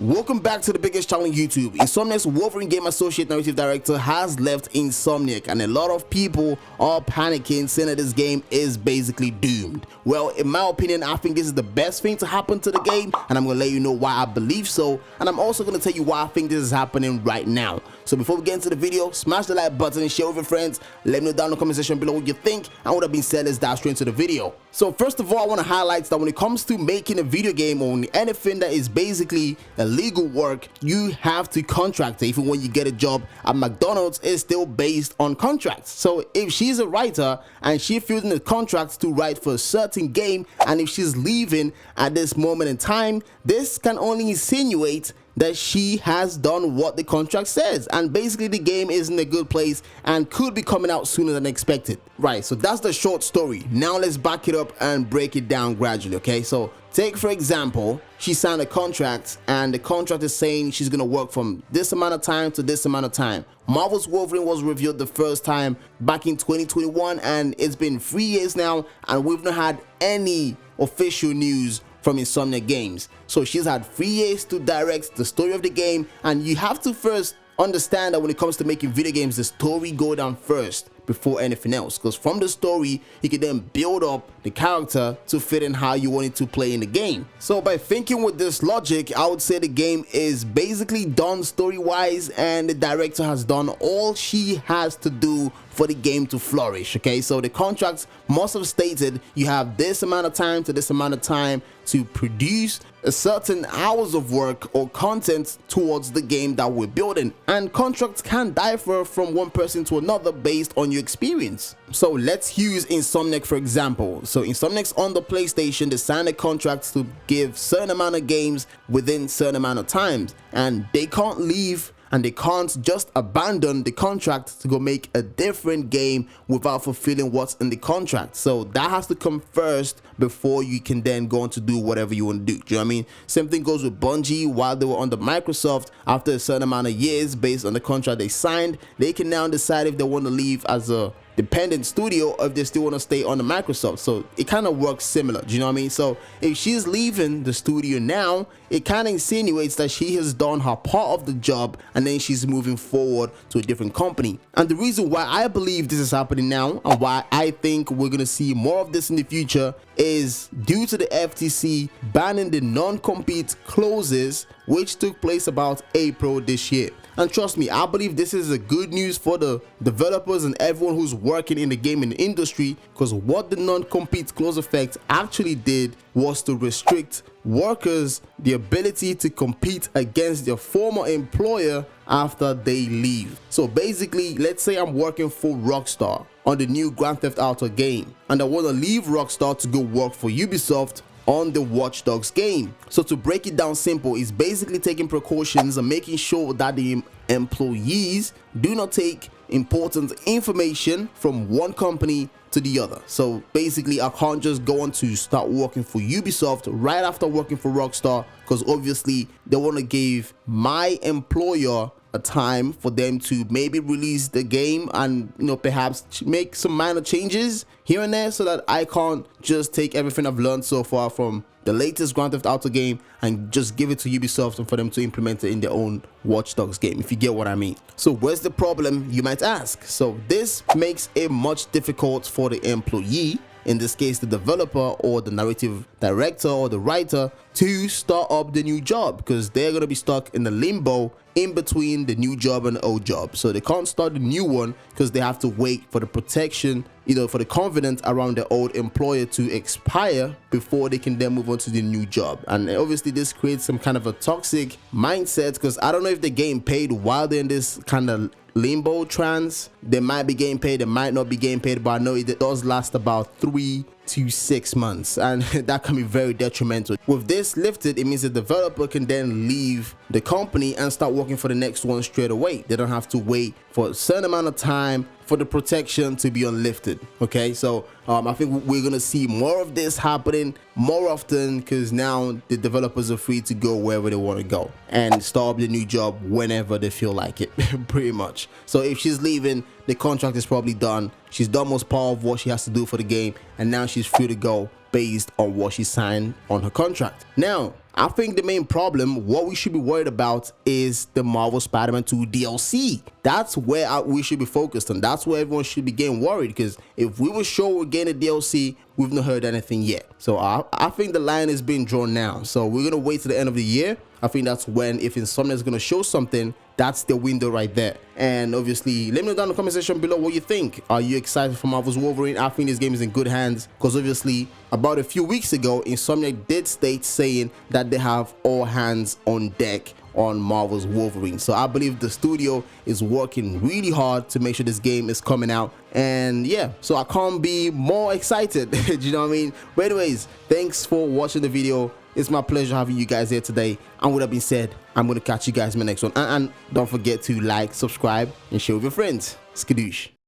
Welcome back to the biggest channel on YouTube. Insomniac's Wolverine game associate narrative director has left Insomniac, and a lot of people are panicking, saying that this game is basically doomed. Well, in my opinion, I think this is the best thing to happen to the game, and I'm going to let you know why I believe so, and I'm also going to tell you why I think this is happening right now. So before we get into the video, smash the like button and share with your friends. Let me know down in the comment section below what you think, and with that being said, let's dive straight into the video. So first of all, I want to highlight that when it comes to making a video game or anything that is basically illegal work, you have to contract it. Even when you get a job at McDonald's, it's still based on contracts. So if she's a writer and she fills in a contract to write for a certain game, and if she's leaving at this moment in time, this can only insinuate that she has done what the contract says, and basically the game is in a good place and could be coming out sooner than expected. Right, so that's the short story. Now let's back it up and break it down gradually. Okay, so take for example, she signed a contract and the contract is saying she's gonna work from this amount of time to this amount of time. Marvel's Wolverine was revealed the first time back in 2021, and it's been 3 years now, and we've not had any official news from Insomniac Games. So she's had 3 years to direct the story of the game, and you have to first understand that when it comes to making video games, the story go down first before anything else, because from the story you can then build up the character to fit in how you want it to play in the game. So by thinking with this logic, I would say the game is basically done story wise, and the director has done all she has to do for the game to flourish. Okay, so the contracts must have stated you have this amount of time to this amount of time to produce a certain hours of work or content towards the game that we're building, and contracts can differ from one person to another based on your experience. So let's use Insomniac for example. So Insomniac's on the PlayStation, they signed a contract to give certain amount of games within certain amount of times, and they can't leave and they can't just abandon the contract to go make a different game without fulfilling what's in the contract. So that has to come first before you can then go on to do whatever you want to do. Do you know what I mean? Same thing goes with Bungie. While they were under Microsoft, after a certain amount of years based on the contract they signed, they can now decide if they want to leave as a dependent studio or if they still want to stay on the Microsoft. So it kind of works similar. Do you know what I mean? So if she's leaving the studio now, it kind of insinuates that she has done her part of the job and then she's moving forward to a different company. And the reason why I believe this is happening now and why I think we're gonna see more of this in the future is due to the FTC banning the non-compete clauses, which took place about April this year. And trust me, I believe this is a good news for the developers and everyone who's working in the gaming industry, because what the non-compete clause effect actually did was to restrict workers the ability to compete against their former employer after they leave. So basically, let's say I'm working for Rockstar on the new Grand Theft Auto game, and I want to leave Rockstar to go work for Ubisoft on the Watch Dogs game. So to break it down simple, is basically taking precautions and making sure that the employees do not take important information from one company to the other. So basically, I can't just go on to start working for Ubisoft right after working for Rockstar, because obviously they want to give my employer a time for them to maybe release the game and, you know, perhaps make some minor changes here and there, so that I can't just take everything I've learned so far from the latest Grand Theft Auto game and just give it to Ubisoft and for them to implement it in their own Watch Dogs game, if you get what I mean. So where's the problem, you might ask? So this makes it much difficult for the employee, in this case the developer or the narrative director or the writer, to start up the new job, because they're going to be stuck in the limbo in between the new job and the old job. So they can't start the new one because they have to wait for the protection, you know, for the covenant around the old employer to expire before they can then move on to the new job. And obviously this creates some kind of a toxic mindset, because I don't know if they're getting paid while they're in this kind of limbo trance. They might be getting paid, they might not be getting paid, but I know it does last about 3 to 6 months, and that can be very detrimental. With this lifted, it means the developer can then leave the company and start working for the next one straight away. They don't have to wait for a certain amount of time for the protection to be unlifted. Okay, so I think we're gonna see more of this happening more often, because now the developers are free to go wherever they want to go and start up the new job whenever they feel like it, pretty much. So if she's leaving, the contract is probably done. She's done most part of what she has to do for the game, and now she's free to go based on what she signed on her contract. Now, I think the main problem, what we should be worried about, is the Marvel Spider-Man 2 DLC. That's where we should be focused on. That's where everyone should be getting worried, because if we were sure we're getting a DLC, we've not heard anything yet. So I think the line is being drawn now. So we're going to wait to the end of the year. I think that's when, if Insomniac is going to show something, that's the window right there. And obviously, let me know down in the comment section below what you think. Are you excited for Marvel's Wolverine? I think this game is in good hands, because obviously, about a few weeks ago, Insomniac did state saying that they have all hands on deck on Marvel's Wolverine. So I believe the studio is working really hard to make sure this game is coming out. And yeah, so I can't be more excited. Do you know what I mean? But anyways, thanks for watching the video. It's my pleasure having you guys here today. And with that being said, I'm going to catch you guys in my next one. And don't forget to like, subscribe, and share with your friends. Skadoosh.